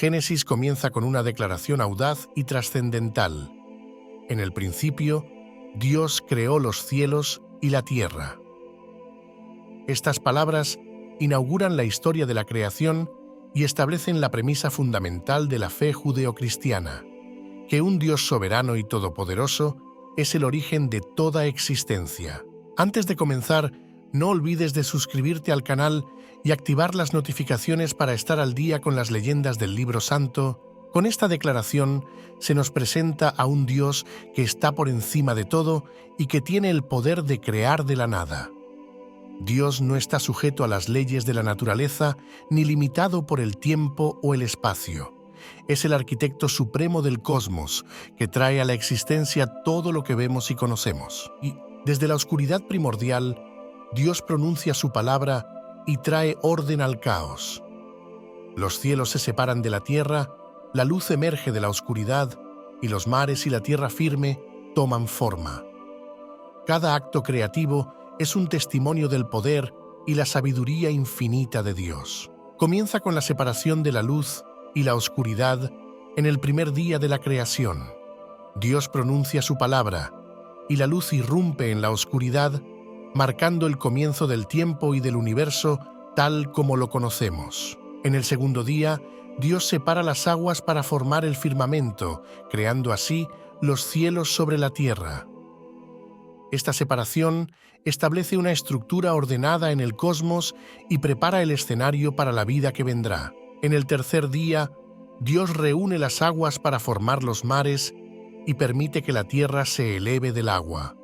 Génesis comienza con una declaración audaz y trascendental. En el principio, Dios creó los cielos y la tierra. Estas palabras inauguran la historia de la creación y establecen la premisa fundamental de la fe judeocristiana, que un Dios soberano y todopoderoso es el origen de toda existencia. Antes de comenzar, no olvides de suscribirte al canal y activar las notificaciones para estar al día con las leyendas del Libro Santo. Con esta declaración se nos presenta a un Dios que está por encima de todo y que tiene el poder de crear de la nada. Dios no está sujeto a las leyes de la naturaleza ni limitado por el tiempo o el espacio. Es el arquitecto supremo del cosmos que trae a la existencia todo lo que vemos y conocemos. Y desde la oscuridad primordial, Dios pronuncia su palabra y trae orden al caos. Los cielos se separan de la tierra, la luz emerge de la oscuridad y los mares y la tierra firme toman forma. Cada acto creativo es un testimonio del poder y la sabiduría infinita de Dios. Comienza con la separación de la luz y la oscuridad en el primer día de la creación. Dios pronuncia su palabra y la luz irrumpe en la oscuridad, marcando el comienzo del tiempo y del universo tal como lo conocemos. En el segundo día, Dios separa las aguas para formar el firmamento, creando así los cielos sobre la tierra. Esta separación establece una estructura ordenada en el cosmos y prepara el escenario para la vida que vendrá. En el tercer día, Dios reúne las aguas para formar los mares y permite que la tierra se eleve del agua.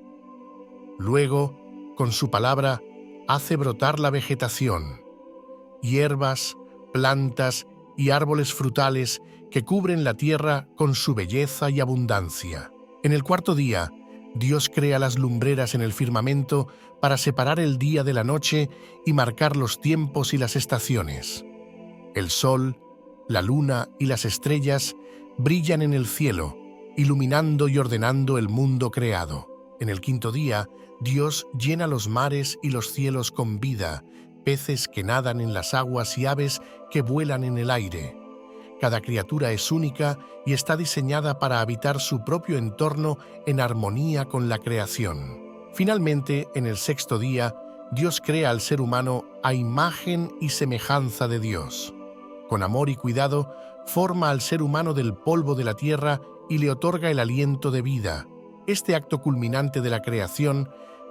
Luego, con su palabra, hace brotar la vegetación, hierbas, plantas y árboles frutales que cubren la tierra con su belleza y abundancia. En el cuarto día, Dios crea las lumbreras en el firmamento para separar el día de la noche y marcar los tiempos y las estaciones. El sol, la luna y las estrellas brillan en el cielo, iluminando y ordenando el mundo creado. En el quinto día, Dios llena los mares y los cielos con vida, peces que nadan en las aguas y aves que vuelan en el aire. Cada criatura es única y está diseñada para habitar su propio entorno en armonía con la creación. Finalmente, en el sexto día, Dios crea al ser humano a imagen y semejanza de Dios. Con amor y cuidado, forma al ser humano del polvo de la tierra y le otorga el aliento de vida. Este acto culminante de la creación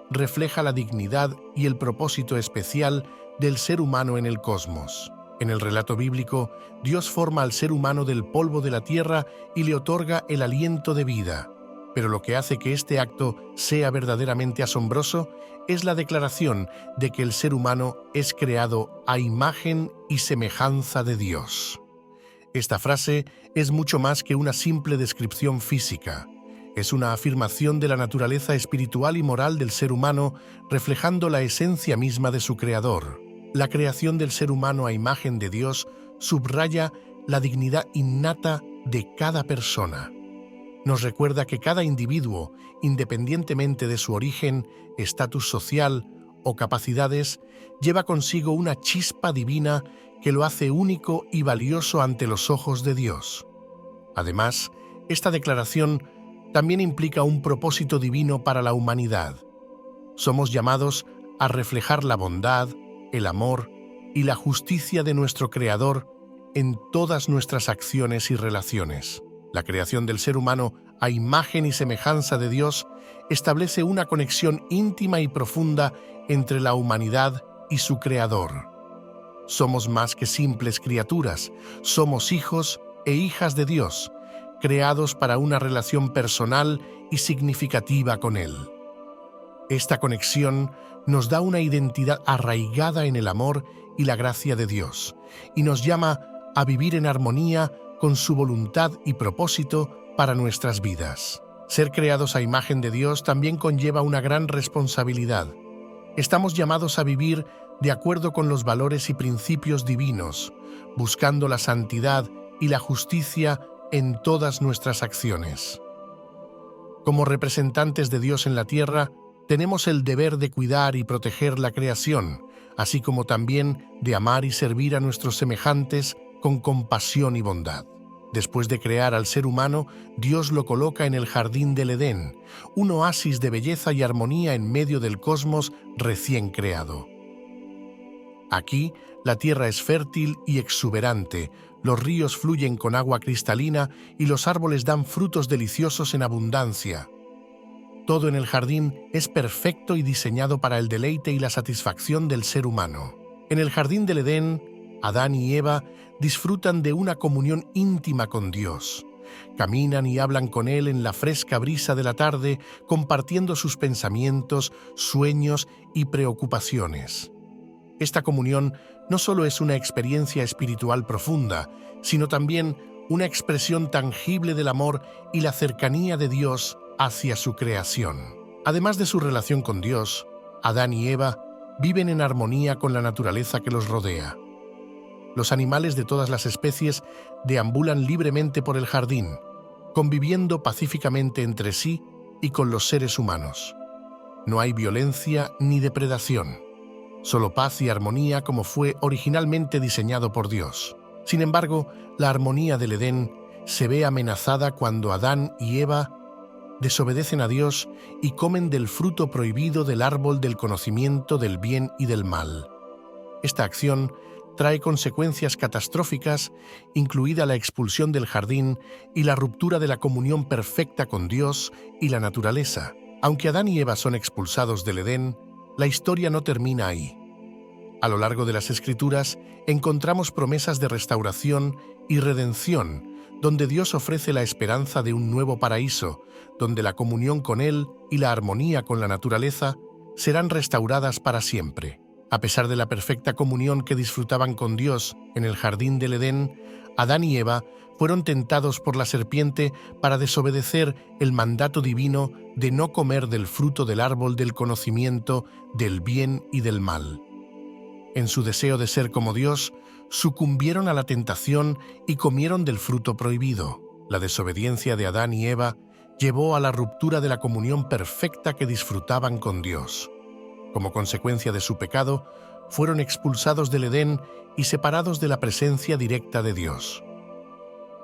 refleja la dignidad y el propósito especial del ser humano en el cosmos. En el relato bíblico, Dios forma al ser humano del polvo de la tierra y le otorga el aliento de vida. Pero lo que hace que este acto sea verdaderamente asombroso es la declaración de que el ser humano es creado a imagen y semejanza de Dios. Esta frase es mucho más que una simple descripción física. Es una afirmación de la naturaleza espiritual y moral del ser humano, reflejando la esencia misma de su creador. La creación del ser humano a imagen de Dios subraya la dignidad innata de cada persona. Nos recuerda que cada individuo, independientemente de su origen, estatus social o capacidades, lleva consigo una chispa divina que lo hace único y valioso ante los ojos de Dios. Además, esta declaración también implica un propósito divino para la humanidad. Somos llamados a reflejar la bondad, el amor y la justicia de nuestro Creador en todas nuestras acciones y relaciones. La creación del ser humano a imagen y semejanza de Dios establece una conexión íntima y profunda entre la humanidad y su Creador. Somos más que simples criaturas, somos hijos e hijas de Dios, creados para una relación personal y significativa con Él. Esta conexión nos da una identidad arraigada en el amor y la gracia de Dios, y nos llama a vivir en armonía con su voluntad y propósito para nuestras vidas. Ser creados a imagen de Dios también conlleva una gran responsabilidad. Estamos llamados a vivir de acuerdo con los valores y principios divinos, buscando la santidad y la justicia en todas nuestras acciones. Como representantes de Dios en la tierra, tenemos el deber de cuidar y proteger la creación, así como también de amar y servir a nuestros semejantes con compasión y bondad. Después de crear al ser humano, Dios lo coloca en el jardín del Edén, un oasis de belleza y armonía en medio del cosmos recién creado. Aquí, la tierra es fértil y exuberante, los ríos fluyen con agua cristalina y los árboles dan frutos deliciosos en abundancia. Todo en el jardín es perfecto y diseñado para el deleite y la satisfacción del ser humano. En el jardín del Edén, Adán y Eva disfrutan de una comunión íntima con Dios. Caminan y hablan con Él en la fresca brisa de la tarde, compartiendo sus pensamientos, sueños y preocupaciones. Esta comunión no solo es una experiencia espiritual profunda, sino también una expresión tangible del amor y la cercanía de Dios hacia su creación. Además de su relación con Dios, Adán y Eva viven en armonía con la naturaleza que los rodea. Los animales de todas las especies deambulan libremente por el jardín, conviviendo pacíficamente entre sí y con los seres humanos. No hay violencia ni depredación, solo paz y armonía como fue originalmente diseñado por Dios. Sin embargo, la armonía del Edén se ve amenazada cuando Adán y Eva desobedecen a Dios y comen del fruto prohibido del árbol del conocimiento del bien y del mal. Esta acción trae consecuencias catastróficas, incluida la expulsión del jardín y la ruptura de la comunión perfecta con Dios y la naturaleza. Aunque Adán y Eva son expulsados del Edén, la historia no termina ahí. A lo largo de las Escrituras encontramos promesas de restauración y redención, donde Dios ofrece la esperanza de un nuevo paraíso, donde la comunión con Él y la armonía con la naturaleza serán restauradas para siempre. A pesar de la perfecta comunión que disfrutaban con Dios en el jardín del Edén, Adán y Eva fueron tentados por la serpiente para desobedecer el mandato divino de no comer del fruto del árbol del conocimiento del bien y del mal. En su deseo de ser como Dios, sucumbieron a la tentación y comieron del fruto prohibido. La desobediencia de Adán y Eva llevó a la ruptura de la comunión perfecta que disfrutaban con Dios. Como consecuencia de su pecado, fueron expulsados del Edén y separados de la presencia directa de Dios.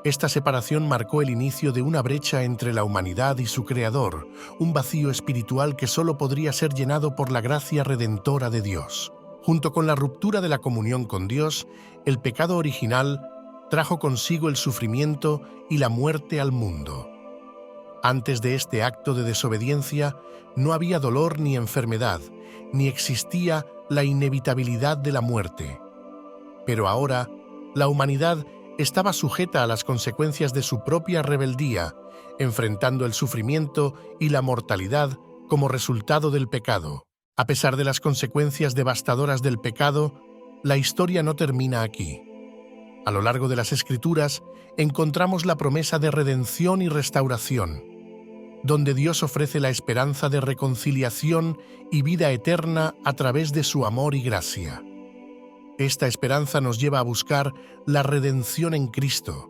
Esta separación marcó el inicio de una brecha entre la humanidad y su Creador, un vacío espiritual que solo podría ser llenado por la gracia redentora de Dios. Junto con la ruptura de la comunión con Dios, el pecado original trajo consigo el sufrimiento y la muerte al mundo. Antes de este acto de desobediencia, no había dolor ni enfermedad, ni existía la inevitabilidad de la muerte. Pero ahora, la humanidad estaba sujeta a las consecuencias de su propia rebeldía, enfrentando el sufrimiento y la mortalidad como resultado del pecado. A pesar de las consecuencias devastadoras del pecado, la historia no termina aquí. A lo largo de las Escrituras encontramos la promesa de redención y restauración, donde Dios ofrece la esperanza de reconciliación y vida eterna a través de su amor y gracia. Esta esperanza nos lleva a buscar la redención en Cristo,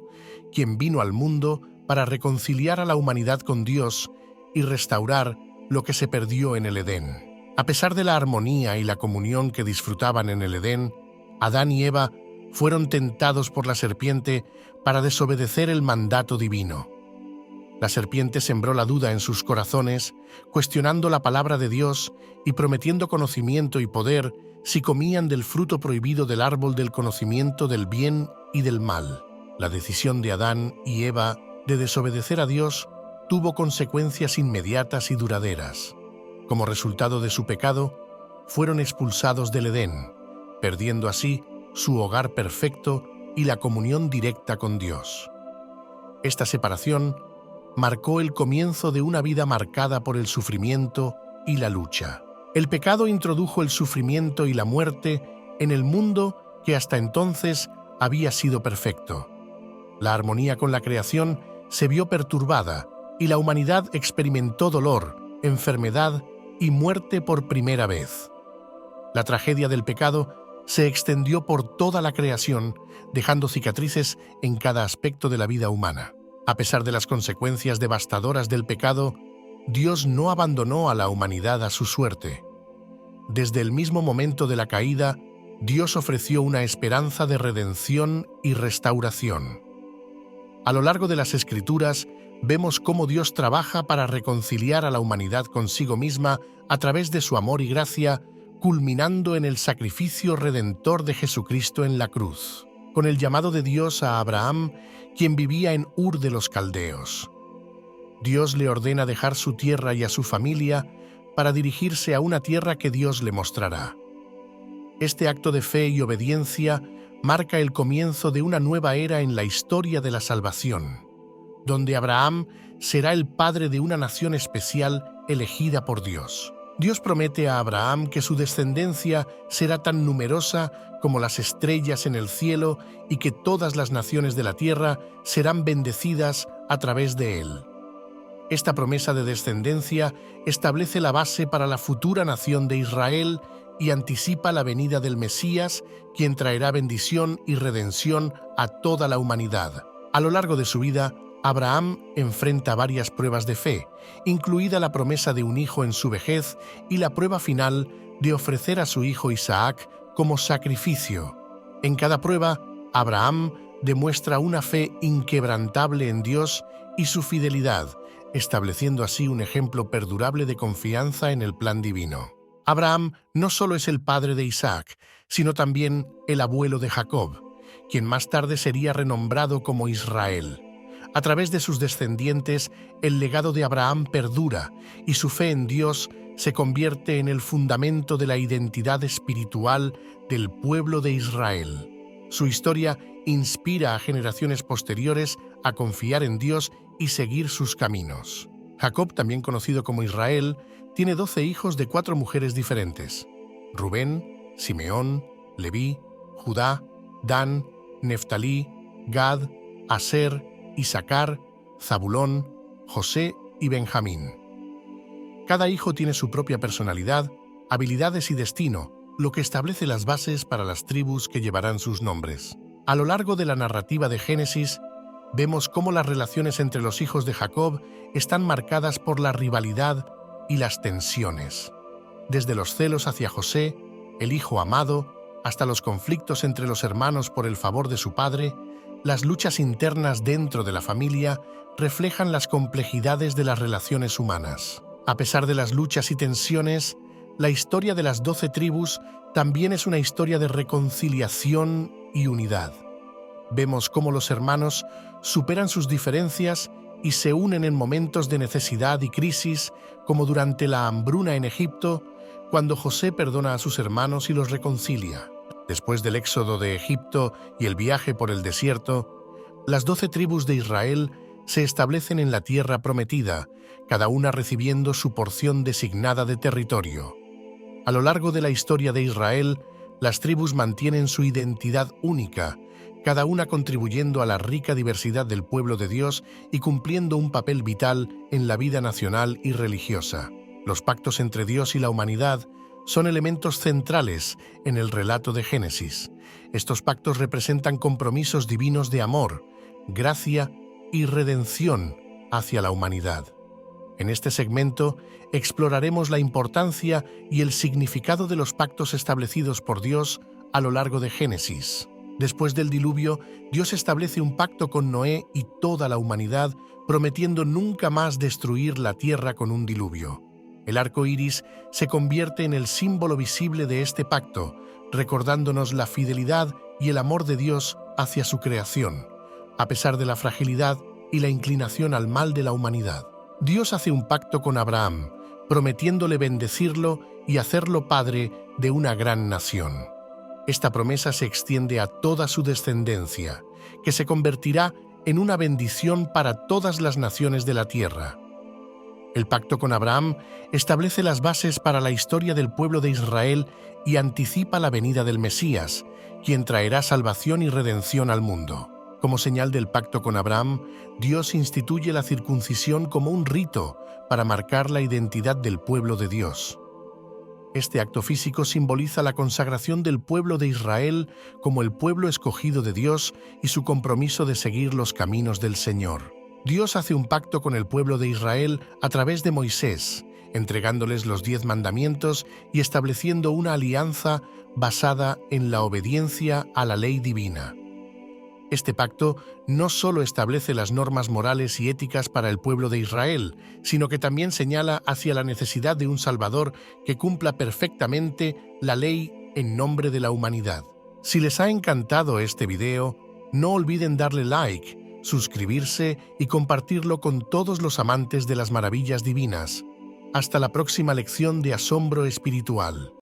quien vino al mundo para reconciliar a la humanidad con Dios y restaurar lo que se perdió en el Edén. A pesar de la armonía y la comunión que disfrutaban en el Edén, Adán y Eva fueron tentados por la serpiente para desobedecer el mandato divino. La serpiente sembró la duda en sus corazones, cuestionando la palabra de Dios y prometiendo conocimiento y poder si comían del fruto prohibido del árbol del conocimiento del bien y del mal. La decisión de Adán y Eva de desobedecer a Dios tuvo consecuencias inmediatas y duraderas. Como resultado de su pecado, fueron expulsados del Edén, perdiendo así su hogar perfecto y la comunión directa con Dios. Esta separación marcó el comienzo de una vida marcada por el sufrimiento y la lucha. El pecado introdujo el sufrimiento y la muerte en el mundo que hasta entonces había sido perfecto. La armonía con la creación se vio perturbada y la humanidad experimentó dolor, enfermedad y muerte por primera vez. La tragedia del pecado se extendió por toda la creación, dejando cicatrices en cada aspecto de la vida humana. A pesar de las consecuencias devastadoras del pecado, Dios no abandonó a la humanidad a su suerte. Desde el mismo momento de la caída, Dios ofreció una esperanza de redención y restauración. A lo largo de las Escrituras, vemos cómo Dios trabaja para reconciliar a la humanidad consigo misma a través de su amor y gracia, culminando en el sacrificio redentor de Jesucristo en la cruz, con el llamado de Dios a Abraham, quien vivía en Ur de los Caldeos. Dios le ordena dejar su tierra y a su familia para dirigirse a una tierra que Dios le mostrará. Este acto de fe y obediencia marca el comienzo de una nueva era en la historia de la salvación, donde Abraham será el padre de una nación especial elegida por Dios. Dios promete a Abraham que su descendencia será tan numerosa como las estrellas en el cielo y que todas las naciones de la tierra serán bendecidas a través de él. Esta promesa de descendencia establece la base para la futura nación de Israel y anticipa la venida del Mesías, quien traerá bendición y redención a toda la humanidad. A lo largo de su vida, Abraham enfrenta varias pruebas de fe, incluida la promesa de un hijo en su vejez y la prueba final de ofrecer a su hijo Isaac como sacrificio. En cada prueba, Abraham demuestra una fe inquebrantable en Dios y su fidelidad, estableciendo así un ejemplo perdurable de confianza en el plan divino. Abraham no solo es el padre de Isaac, sino también el abuelo de Jacob, quien más tarde sería renombrado como Israel. A través de sus descendientes, el legado de Abraham perdura y su fe en Dios se convierte en el fundamento de la identidad espiritual del pueblo de Israel. Su historia inspira a generaciones posteriores a confiar en Dios y seguir sus caminos. Jacob, también conocido como Israel, tiene 12 hijos de 4 mujeres diferentes: Rubén, Simeón, Leví, Judá, Dan, Neftalí, Gad, Aser, Isaacar, Zabulón, José y Benjamín. Cada hijo tiene su propia personalidad, habilidades y destino, lo que establece las bases para las tribus que llevarán sus nombres. A lo largo de la narrativa de Génesis, vemos cómo las relaciones entre los hijos de Jacob están marcadas por la rivalidad y las tensiones. Desde los celos hacia José, el hijo amado, hasta los conflictos entre los hermanos por el favor de su padre, las luchas internas dentro de la familia reflejan las complejidades de las relaciones humanas. A pesar de las luchas y tensiones, la historia de las 12 tribus también es una historia de reconciliación y unidad. Vemos cómo los hermanos superan sus diferencias y se unen en momentos de necesidad y crisis, como durante la hambruna en Egipto, cuando José perdona a sus hermanos y los reconcilia. Después del éxodo de Egipto y el viaje por el desierto, las 12 tribus de Israel se establecen en la tierra prometida, cada una recibiendo su porción designada de territorio. A lo largo de la historia de Israel, las tribus mantienen su identidad única, cada una contribuyendo a la rica diversidad del pueblo de Dios y cumpliendo un papel vital en la vida nacional y religiosa. Los pactos entre Dios y la humanidad son elementos centrales en el relato de Génesis. Estos pactos representan compromisos divinos de amor, gracia y redención hacia la humanidad. En este segmento exploraremos la importancia y el significado de los pactos establecidos por Dios a lo largo de Génesis. Después del diluvio, Dios establece un pacto con Noé y toda la humanidad, prometiendo nunca más destruir la tierra con un diluvio. El arco iris se convierte en el símbolo visible de este pacto, recordándonos la fidelidad y el amor de Dios hacia su creación, a pesar de la fragilidad y la inclinación al mal de la humanidad. Dios hace un pacto con Abraham, prometiéndole bendecirlo y hacerlo padre de una gran nación. Esta promesa se extiende a toda su descendencia, que se convertirá en una bendición para todas las naciones de la tierra. El pacto con Abraham establece las bases para la historia del pueblo de Israel y anticipa la venida del Mesías, quien traerá salvación y redención al mundo. Como señal del pacto con Abraham, Dios instituye la circuncisión como un rito para marcar la identidad del pueblo de Dios. Este acto físico simboliza la consagración del pueblo de Israel como el pueblo escogido de Dios y su compromiso de seguir los caminos del Señor. Dios hace un pacto con el pueblo de Israel a través de Moisés, entregándoles los 10 mandamientos y estableciendo una alianza basada en la obediencia a la ley divina. Este pacto no solo establece las normas morales y éticas para el pueblo de Israel, sino que también señala hacia la necesidad de un Salvador que cumpla perfectamente la ley en nombre de la humanidad. Si les ha encantado este video, no olviden darle like, suscribirse y compartirlo con todos los amantes de las maravillas divinas. Hasta la próxima lección de asombro espiritual.